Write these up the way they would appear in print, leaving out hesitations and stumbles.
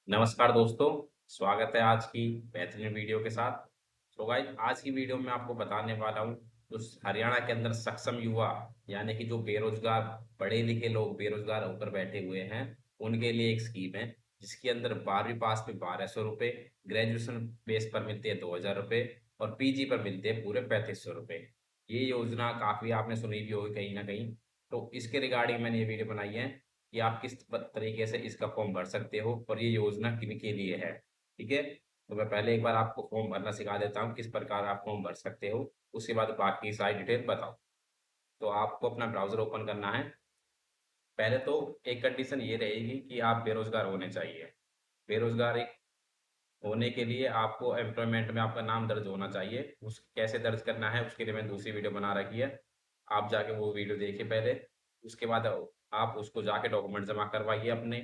नमस्कार दोस्तों, स्वागत है आज की बेहतरीन वीडियो के साथ। तो गाइस आज की वीडियो में आपको बताने वाला हूँ जो हरियाणा के अंदर सक्षम युवा यानी कि जो बेरोजगार पढ़े लिखे लोग बेरोजगार होकर बैठे हुए हैं उनके लिए एक स्कीम है जिसके अंदर 12वीं पास पे 1200 रुपये, ग्रेजुएशन बेस पर मिलते हैं 2000 रुपये और पीजी पर मिलते हैं पूरे 3500 रुपये। ये योजना काफी आपने सुनी भी होगी कहीं ना कहीं। तो इसके रिगार्डिंग मैंने ये वीडियो बनाई है कि आप किस तरीके से इसका फॉर्म भर सकते हो और ये योजना किन के लिए है। ठीक है, तो मैं पहले एक बार आपको फॉर्म भरना सिखा देता हूँ किस प्रकार आप फॉर्म भर सकते हो। उसके बाद बाकी सारी डिटेल बताओ। तो आपको अपना ब्राउजर ओपन करना है। पहले तो एक कंडीशन ये रहेगी कि आप बेरोजगार होने चाहिए। बेरोजगार होने के लिए आपको एम्प्लॉयमेंट में आपका नाम दर्ज होना चाहिए। उस कैसे दर्ज करना है उसके लिए मैंने दूसरी वीडियो बना रखी है, आप जाके वो वीडियो देखिए पहले। उसके बाद आप उसको जाके डॉक्यूमेंट जमा करवाइए अपने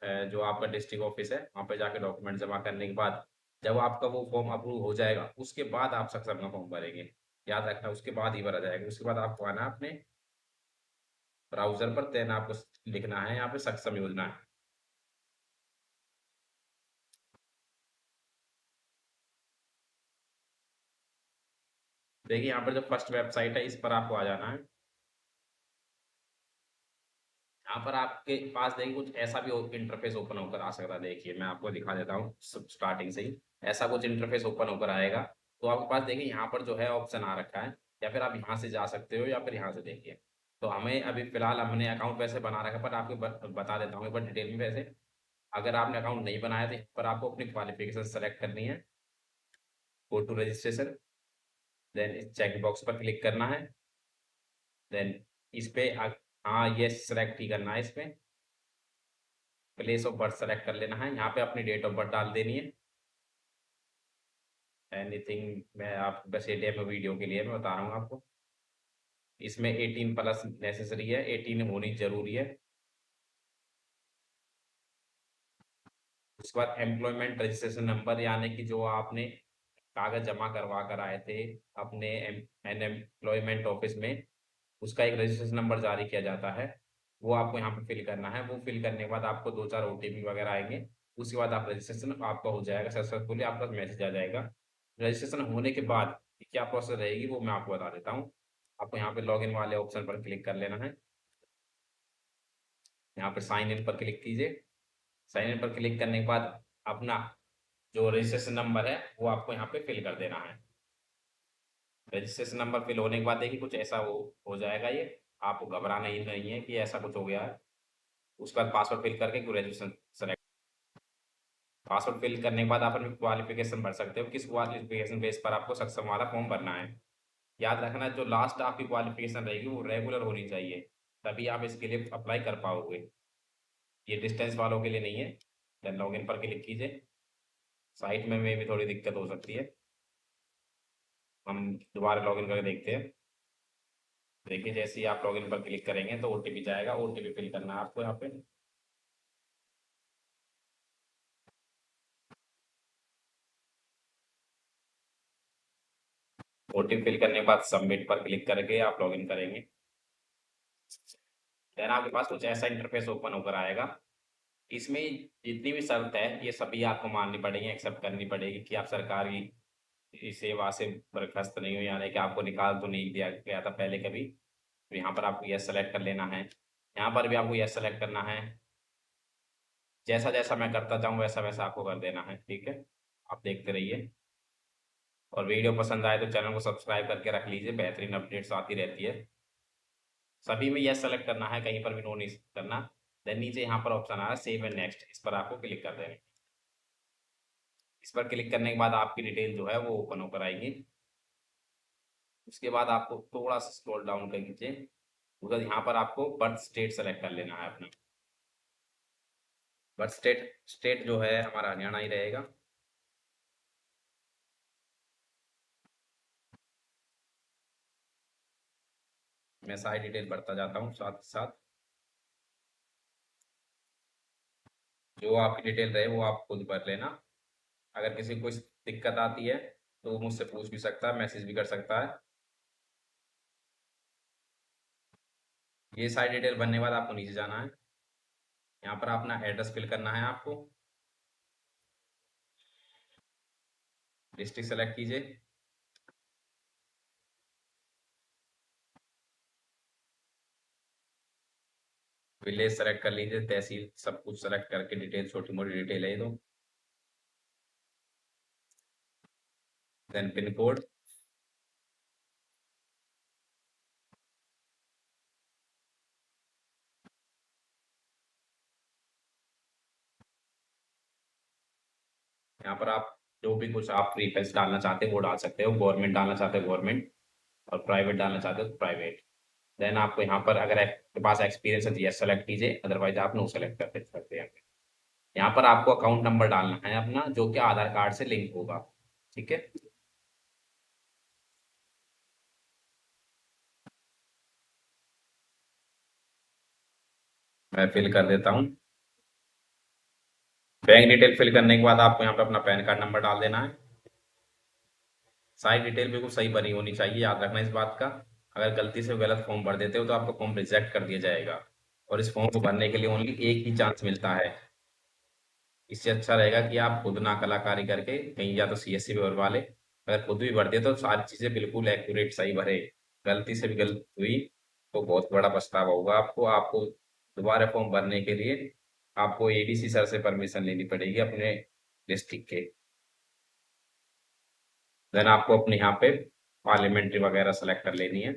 जो आपका डिस्ट्रिक्ट ऑफिस है वहाँ पे जाके डॉक्यूमेंट जमा करने के बाद जब आपका वो फॉर्म अप्रूव हो जाएगा उसके बाद आप सक्षम का फॉर्म भरेंगे। याद रखना उसके बाद ही भरा जाएगा। उसके बाद आपको आना है अपने ब्राउजर पर, देन आपको लिखना है यहाँ पे सक्षम योजना है। देखिए यहाँ पर जो फर्स्ट वेबसाइट है इस पर आपको आ जाना है। यहाँ पर आपके पास देखिए कुछ ऐसा भी इंटरफेस ओपन होकर आ सकता है। देखिए मैं आपको दिखा देता हूँ स्टार्टिंग से ही ऐसा कुछ इंटरफेस ओपन होकर आएगा। तो आपके पास देखिए यहाँ पर जो है ऑप्शन आ रखा है, या फिर आप यहाँ से जा सकते हो या फिर यहाँ से देखिए। तो हमें अभी फिलहाल हमने अकाउंट वैसे बना रखा है, पर आपको बता देता हूँ एक बार डिटेल में। वैसे अगर आपने अकाउंट नहीं बनाया तो यहाँ पर आपको अपनी क्वालिफिकेशन सेलेक्ट करनी है, गो टू रजिस्ट्रेशन, देन इस चेक बॉक्स पर क्लिक करना है। देन इस पे हाँ ये सेलेक्ट ही करना है। इसमें प्लेस ऑफ बर्थ सेलेक्ट कर लेना है, यहाँ पे अपनी डेट ऑफ बर्थ डाल देनी है। एनीथिंग मैं आप बस ये डेमो वीडियो के लिए मैं बता रहा हूँ आपको। इसमें 18 प्लस नेसेसरी है, 18 होनी जरूरी है। उसके बाद एम्प्लॉयमेंट रजिस्ट्रेशन नंबर यानी कि जो आपने कागज जमा करवा कर आए थे अपने अनएम्प्लॉयमेंट ऑफिस में, उसका एक रजिस्ट्रेशन नंबर जारी किया जाता है। वो आपको यहाँ पे फिल करना है। वो फिल करने के बाद आपको दो चार ओटीपी वगैरह आएंगे। उसके बाद आप रजिस्ट्रेशन आपका हो जाएगा सक्सेसफुली, आपका मैसेज आ जाएगा। रजिस्ट्रेशन होने के बाद क्या प्रोसेस रहेगी वो मैं आपको बता देता हूँ। आपको यहाँ पे लॉगिन वाले ऑप्शन पर क्लिक कर लेना है। यहाँ पे साइन इन पर क्लिक कीजिए। साइन इन पर क्लिक करने के बाद अपना जो रजिस्ट्रेशन नंबर है वो आपको यहाँ पे फिल कर देना है। रजिस्ट्रेशन नंबर फिल होने के बाद देखिए कुछ ऐसा हो जाएगा ये। आपको घबराना ही नहीं है कि ऐसा कुछ हो गया है। उसके बाद पासवर्ड फिल करके ग्रेजुएशन सेलेक्ट। पासवर्ड फिल करने के बाद आप अपनी क्वालिफिकेशन भर सकते हो, किस क्वालिफिकेशन बेस पर आपको सक्षम वाला फॉर्म भरना है। याद रखना जो लास्ट आपकी क्वालिफिकेशन रहेगी वो रेगुलर होनी चाहिए, तभी आप इसके लिए अप्लाई कर पाओगे। ये डिस्टेंस वालों के लिए नहीं है। देन लॉगिन पर क्लिक कीजिए। साइट में भी थोड़ी दिक्कत हो सकती है, हम दोबारा लॉगिन करके देखते हैं। देखिए जैसे ही आप लॉगिन पर क्लिक करेंगे तो ओटीपी जाएगा, ओटीपी फिल करना है आपको यहाँ पे। ओटीपी फिल करने के बाद सबमिट पर क्लिक करके आप लॉगिन करेंगे। देन आपके पास कुछ ऐसा इंटरफेस ओपन होकर आएगा। इसमें जितनी भी शर्त है ये सभी आपको माननी पड़ेगी, एक्सेप्ट करनी पड़ेगी कि आप सरकारी इस सेवा से बर्खास्त नहीं हो, यानी कि आपको निकाल तो नहीं दिया गया था पहले कभी। तो यहाँ पर आपको यस सेलेक्ट कर लेना है। यहाँ पर भी आपको यस सेलेक्ट करना है। जैसा जैसा मैं करता जाऊँ वैसा वैसा आपको कर देना है। ठीक है, आप देखते रहिए। और वीडियो पसंद आए तो चैनल को सब्सक्राइब करके रख लीजिए, बेहतरीन अपडेट्स आती रहती है। सभी में यस सेलेक्ट करना है, कहीं पर भी नो नहीं करना। देन नीचे यहाँ पर ऑप्शन आ रहा है सेव एंड नेक्स्ट, इस पर आपको क्लिक कर देना है। इस पर क्लिक करने के बाद आपकी डिटेल जो है वो ओपन होकर आएगी। उसके बाद आपको थोड़ा सा स्क्रॉल डाउन कर नीचे, उधर यहाँ पर आपको बर्थ स्टेट सेलेक्ट कर लेना है अपना। बर्थ स्टेट स्टेट जो है हमारा हरियाणा ही रहेगा। मैं सारी डिटेल भरता जाता हूँ साथ साथ। जो आपकी डिटेल रहे वो आप खुद भर लेना। अगर किसी को कोई दिक्कत आती है तो वो मुझसे पूछ भी सकता है, मैसेज भी कर सकता है। ये सारी डिटेल भरने के बाद आपको नीचे जाना है। यहाँ पर अपना एड्रेस फिल करना है आपको। डिस्ट्रिक्ट सेलेक्ट कीजिए। विलेज सेलेक्ट कर लीजिए, तहसील सब कुछ सेलेक्ट करके डिटेल, छोटी मोटी डिटेल है ये तो। Then pin code. यहाँ पर आप जो भी कुछ आप प्रीफेस डालना चाहते हो वो डाल सकते हो, गवर्नमेंट डालना चाहते हो गवर्नमेंट, और प्राइवेट डालना चाहते हो तो प्राइवेट। देन आपको यहाँ पर अगर आपके पास एक्सपीरियंस है तो यस सेलेक्ट कीजिए, अदरवाइज आप नो सेलेक्ट कर सकते हैं। यहाँ पर आपको अकाउंट नंबर डालना है अपना, जो कि आधार कार्ड से लिंक होगा। ठीक है। मैं फिल कर देता हूँ। बैंक डिटेल फिल करने के बाद आपको यहाँ पे अपना पैन कार्ड नंबर डाल देना है। सारी डिटेल बिल्कुल सही भरी होनी चाहिए, याद रखना इस बात का। अगर गलती से गलत फॉर्म भर देते हो तो आपका फॉर्म रिजेक्ट कर दिया जाएगा, और इस फॉर्म को भरने के लिए ओनली एक ही चांस मिलता है। इससे अच्छा रहेगा कि आप खुद ना कलाकारी करके कहीं या तो सीएससी में भरवा ले। अगर खुद भी भरते तो सारी चीजें बिल्कुल एक्यूरेट सही भरे। गलती से भी गलत हुई तो बहुत बड़ा पछतावा होगा आपको। आपको दोबारा फॉर्म भरने के लिए आपको एडीसी सर से परमिशन लेनी पड़ेगी अपने डिस्ट्रिक्ट के। देन आपको अपने यहाँ पे पार्लियामेंट्री वगैरह सेलेक्ट कर लेनी है।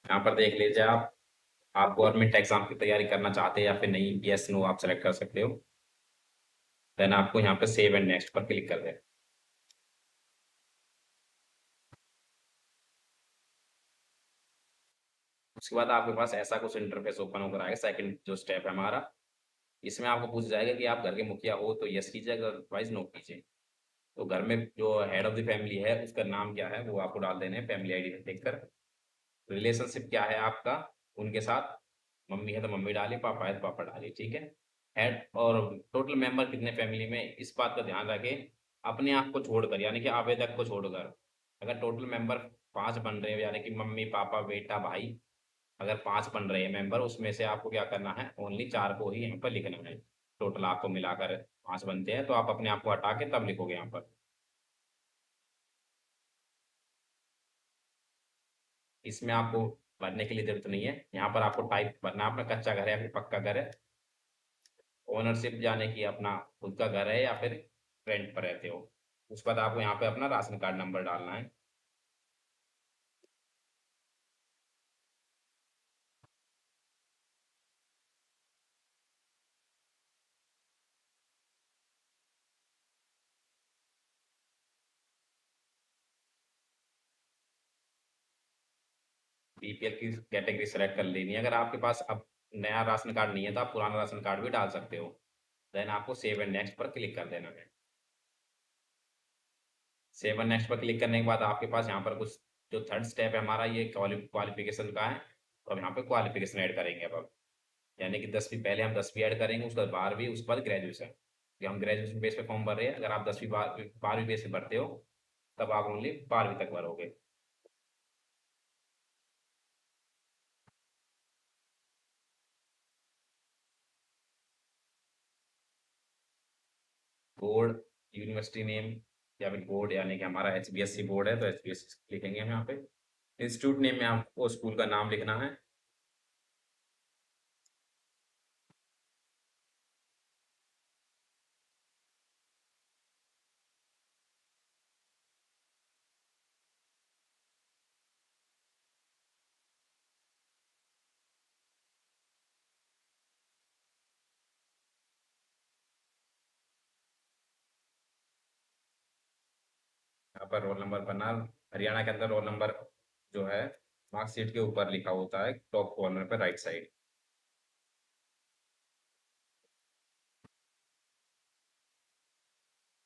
यहाँ पर देख लीजिए आप गवर्नमेंट एग्जाम की तैयारी करना चाहते हैं या फिर नहीं, यस नो आप सेलेक्ट कर सकते हो। देन आपको यहाँ पे सेव एंड नेक्स्ट पर क्लिक कर दें। उसके बाद आपके पास ऐसा कुछ इंटरफेस ओपन होकर आएगा, सेकंड जो स्टेप है हमारा। इसमें आपको पूछ जाएगा कि आप घर के मुखिया हो तो यस कीजिए, अदरवाइज नो कीजिए। तो घर में जो हेड ऑफ द फैमिली है उसका नाम क्या है वो आपको डाल देने हैं फैमिली आईडी में देखकर। रिलेशनशिप क्या है आपका उनके साथ, मम्मी है तो मम्मी डालिए, पापा है तो पापा डालिए। ठीक है। हेड और टोटल मेंबर कितने फैमिली में, इस बात का ध्यान रखें। अपने आप को छोड़कर यानी कि आवेदक को छोड़कर, अगर टोटल मेंबर 5 बन रहे हो यानी कि मम्मी पापा बेटा भाई, अगर 5 बन रहे हैं मेंबर, उसमें से आपको क्या करना है, ओनली 4 को ही यहाँ पर लिखना है। टोटल आपको मिलाकर 5 बनते हैं तो आप अपने आप को हटा के तब लिखोगे यहाँ पर। इसमें आपको भरने की लिए जरूरत नहीं है, यहाँ पर आपको टाइप भरना है अपना कच्चा घर है या फिर पक्का घर है। ओनरशिप यानी कि अपना खुद का घर है या फिर रेंट पर रहते हो। उसके बाद आपको यहाँ पे अपना राशन कार्ड नंबर डालना है। बीपीएल की कैटेगरी सेलेक्ट कर लेनी है। अगर आपके पास अब नया राशन कार्ड नहीं है तो आप पुराना राशन कार्ड भी डाल सकते हो। देन आपको सेव एंड नेक्स्ट पर क्लिक कर देना है। सेव एंड नेक्स्ट पर क्लिक करने के बाद आपके पास यहाँ पर कुछ, जो थर्ड स्टेप है हमारा ये क्वालिफिकेशन का है। तो हम यहाँ पे क्वालिफिकेशन ऐड करेंगे अब। यानी कि 10वीं, पहले हम 10वीं ऐड करेंगे, उसके बाद 12वीं, उसके बाद ग्रेजुएशन। कि हम ग्रेजुएशन बेस पे फॉर्म भर रहे हैं, अगर आप 10वीं 12वीं बेस पे भरते हो तब आप ओनली 12वीं तक भरोगे। बोर्ड, यूनिवर्सिटी नेम, या फिर बोर्ड यानी कि हमारा एचबीएससी बोर्ड है तो एचबीएससी लिखेंगे हम यहाँ पे। इंस्टीट्यूट नेम में आपको स्कूल का नाम लिखना है। यहाँ पर रोल नंबर बनना, हरियाणा के अंदर रोल नंबर जो है मार्कशीट के ऊपर लिखा होता है टॉप कॉर्नर पे राइट साइड।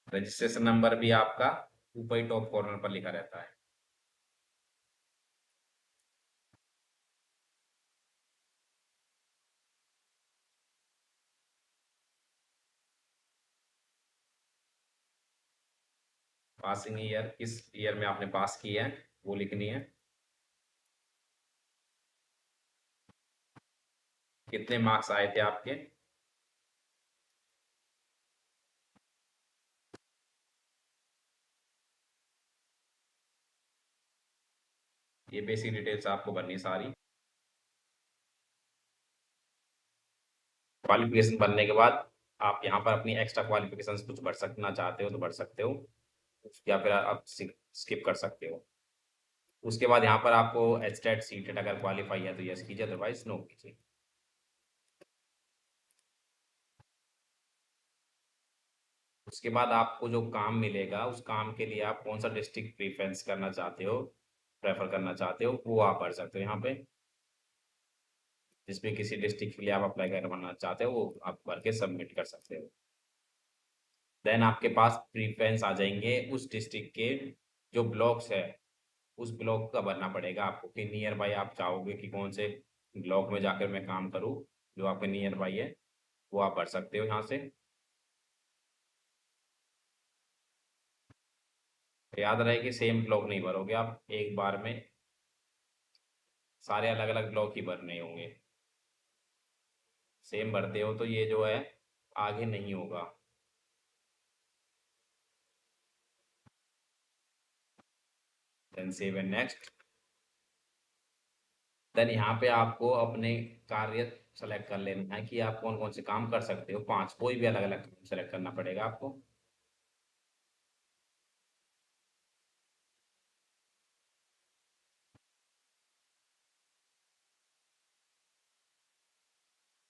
रजिस्ट्रेशन नंबर भी आपका ऊपर ही टॉप कॉर्नर पर लिखा रहता है। पासिंग ईयर, किस ईयर में आपने पास किया है वो लिखनी है। कितने मार्क्स आए थे आपके? ये बेसिक डिटेल्स आपको भरनी सारी। क्वालिफिकेशन बनने के बाद आप यहाँ पर अपनी एक्स्ट्रा क्वालिफिकेशंस कुछ भर सकना चाहते हो तो भर सकते हो, या फिर आप स्किप कर सकते हो। उसके बाद यहाँ पर आपको एचटेट सीटेट अगर क्वालिफाई है तो यस कीजिए, अदरवाइज नो कीजिए। उसके बाद आपको जो काम मिलेगा उस काम के लिए आप कौन सा डिस्ट्रिक्ट प्रीफरेंस करना चाहते हो, प्रेफर करना चाहते हो, वो आप भर सकते हो यहाँ पे। जिसमें किसी डिस्ट्रिक्ट के लिए आप अप्लाई करवाना चाहते हो वो आप भर के सबमिट कर सकते हो। देन आपके पास प्रीफरेंस आ जाएंगे उस डिस्ट्रिक्ट के जो ब्लॉक्स है, उस ब्लॉक का भरना पड़ेगा आपको कि नियर बाई आप चाहोगे कि कौन से ब्लॉक में जाकर मैं काम करूँ, जो आपके नियर बाई है वो आप भर सकते हो यहाँ से। याद रहे कि सेम ब्लॉक नहीं भरोगे आप, एक बार में सारे अलग अलग ब्लॉक ही भरने होंगे। सेम भरते हो तो ये जो है आगे नहीं होगा। Then save and next. देन यहाँ पे आपको अपने कार्य सेलेक्ट कर लेना है कि आप कौन कौन से काम कर सकते हो, पांच कोई भी अलग अलग काम सेलेक्ट करना पड़ेगा आपको।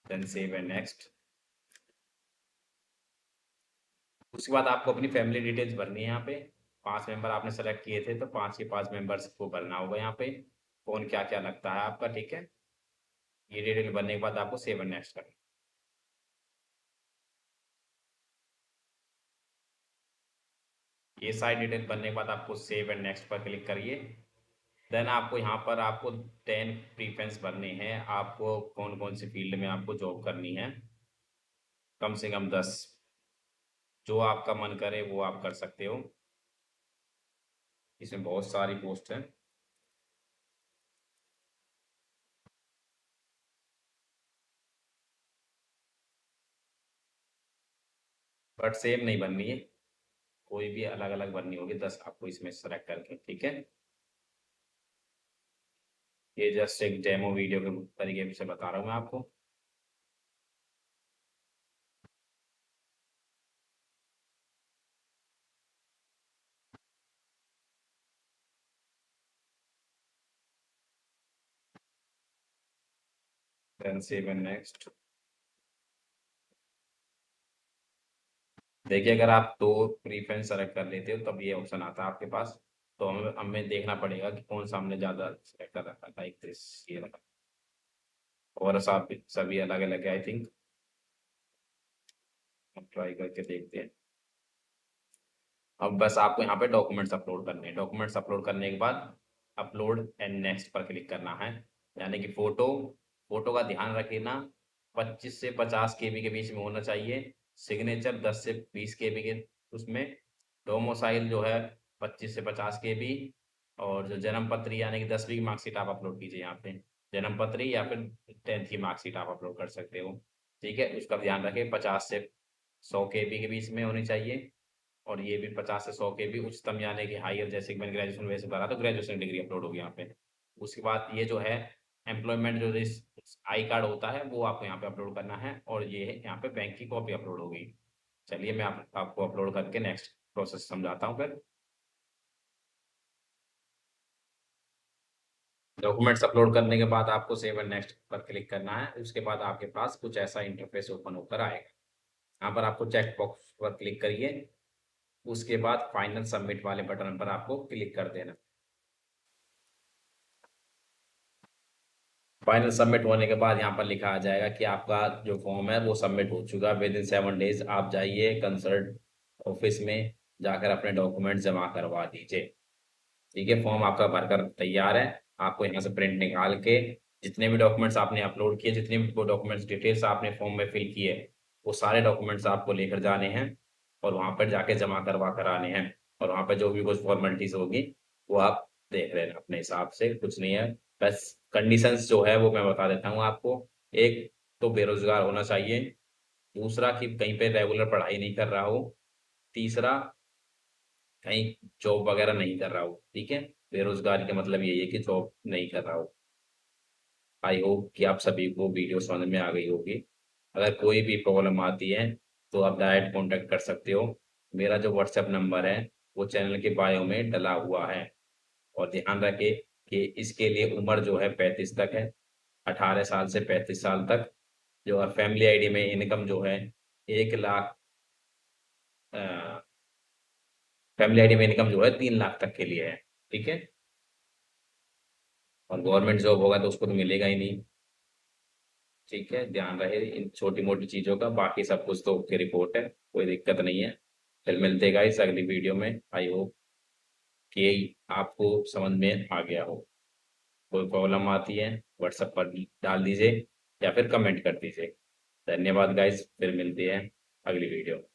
Then save and next. उसके बाद आपको अपनी फैमिली डिटेल्स भरनी है यहाँ पे। पांच मेंबर आपने सेलेक्ट किए थे तो पांच के पांच मेंबर्स को भरना होगा यहाँ पे, कौन क्या क्या लगता है आपका, ठीक है। ये डिटेल भरने के बाद आपको सेव एंड नेक्स्ट करना। ये सारी डिटेल भरने के बाद आपको सेव एंड नेक्स्ट पर क्लिक करिए। देन आपको यहाँ पर आपको 10 प्रीफरेंस भरने हैं, आपको कौन कौन सी फील्ड में आपको जॉब करनी है, कम से कम 10। जो आपका मन करे वो आप कर सकते हो, इसमें बहुत सारी पोस्ट हैं। बट सेम नहीं बननी है, कोई भी अलग अलग भरनी होगी, 10 आपको इसमें सेलेक्ट करके, ठीक है। ये जस्ट एक डेमो वीडियो के तरीके से बता रहा हूँ मैं आपको। Then save and next. देखिए अगर आप दो प्रीफरेंस सेलेक्ट कर लेते हो तब ये ऑप्शन आता है आपके पास, तो हमें हमें देखना पड़ेगा कि कौन सा हमने ज़्यादा सेलेक्ट कर रखा था, एक दिस ये रखा, और सब सभी अलग अलग है आई थिंक। हम ट्राई करके देखते हैं। अब बस आपको यहाँ पे डॉक्यूमेंट्स अपलोड करने हैं। डॉक्यूमेंट्स अपलोड करने के बाद अपलोड एंड नेक्स्ट पर क्लिक करना है। यानी कि फोटो, फोटो का ध्यान रखना 25 से 50 केबी के बीच में होना चाहिए। सिग्नेचर 10 से 20 केबी के उसमें। डोमोसाइल जो है 25 से 50 केबी। और जो जन्म पत्री यानी कि 10वीं की मार्कशीट आप अपलोड कीजिए यहाँ पे, जन्म पत्री या फिर 10th की मार्कशीट आप अपलोड कर सकते हो, ठीक है। उसका ध्यान रखें 50 से 100 केबी के बीच में होनी चाहिए। और ये भी 50 से 100 के भी उच्चतम यानी कि हायर, जैसे कि मैंने ग्रेजुएशन वैसे भरा तो ग्रेजुएशन डिग्री अपलोड होगी यहाँ पे। उसके बाद ये जो है एम्प्लॉयमेंट जो आई कार्ड होता है वो आपको यहाँ पे अपलोड करना है, और ये यहाँ पे बैंक की कॉपी अपलोड होगी। चलिए मैं आपको अपलोड करके नेक्स्ट प्रोसेस समझाता हूँ फिर। डॉक्यूमेंट्स अपलोड करने के बाद आपको सेव एंड नेक्स्ट पर क्लिक करना है। उसके बाद आपके पास कुछ ऐसा इंटरफेस ओपन होकर आएगा। यहाँ पर आपको चेक बॉक्स पर क्लिक करिए। उसके बाद फाइनल सबमिट वाले बटन पर आपको क्लिक कर देना। फाइनल सबमिट होने के बाद यहाँ पर लिखा आ जाएगा कि आपका जो फॉर्म है वो सबमिट हो चुका है। विद इन 7 डेज आप जाइए कंसर्ट ऑफिस में, जाकर अपने डॉक्यूमेंट जमा करवा दीजिए, ठीक है। फॉर्म आपका भरकर तैयार है। आपको यहाँ से प्रिंट निकाल के जितने भी डॉक्यूमेंट्स आपने अपलोड किए, जितने भी डॉक्यूमेंट्स डिटेल्स आपने फॉर्म में फिल किए, वो सारे डॉक्यूमेंट्स आपको लेकर जाने हैं और वहाँ पर जाके जमा करवा कर आने हैं। और वहाँ पर जो भी कुछ फॉर्मेलिटीज होगी वो आप देख लेना अपने हिसाब से, कुछ नहीं है। बस कंडीशंस जो है वो मैं बता देता हूँ आपको। एक तो बेरोजगार होना चाहिए। दूसरा कि कहीं पे रेगुलर पढ़ाई नहीं कर रहा हो। तीसरा कहीं जॉब वगैरह नहीं कर रहा हो। ठीक है, बेरोजगारी का मतलब यही है कि जॉब नहीं कर रहा हो। आई होप कि आप सभी को वीडियो समझ में आ गई होगी। अगर कोई भी प्रॉब्लम आती है तो आप डायरेक्ट कांटेक्ट कर सकते हो। मेरा जो व्हाट्सएप नंबर है वो चैनल के बायो में डला हुआ है। और ध्यान रखें कि इसके लिए उम्र जो है 35 तक है, 18 साल से 35 साल तक। जो है फैमिली आईडी में इनकम जो है 1 लाख, फैमिली आईडी में इनकम जो है 3 लाख तक के लिए है। ठीक है, और गवर्नमेंट जॉब होगा तो उसको तो मिलेगा ही नहीं। ठीक है, ध्यान रहे इन छोटी मोटी चीजों का, बाकी सब कुछ तो ओके रिपोर्ट है, कोई दिक्कत नहीं है। फिर मिलते हैं गाइस अगली वीडियो में। आई होप कि आपको समझ में आ गया हो। कोई प्रॉब्लम आती है व्हाट्सएप पर डाल दीजिए या फिर कमेंट कर दीजिए। धन्यवाद गाइस, फिर मिलते हैं अगली वीडियो में।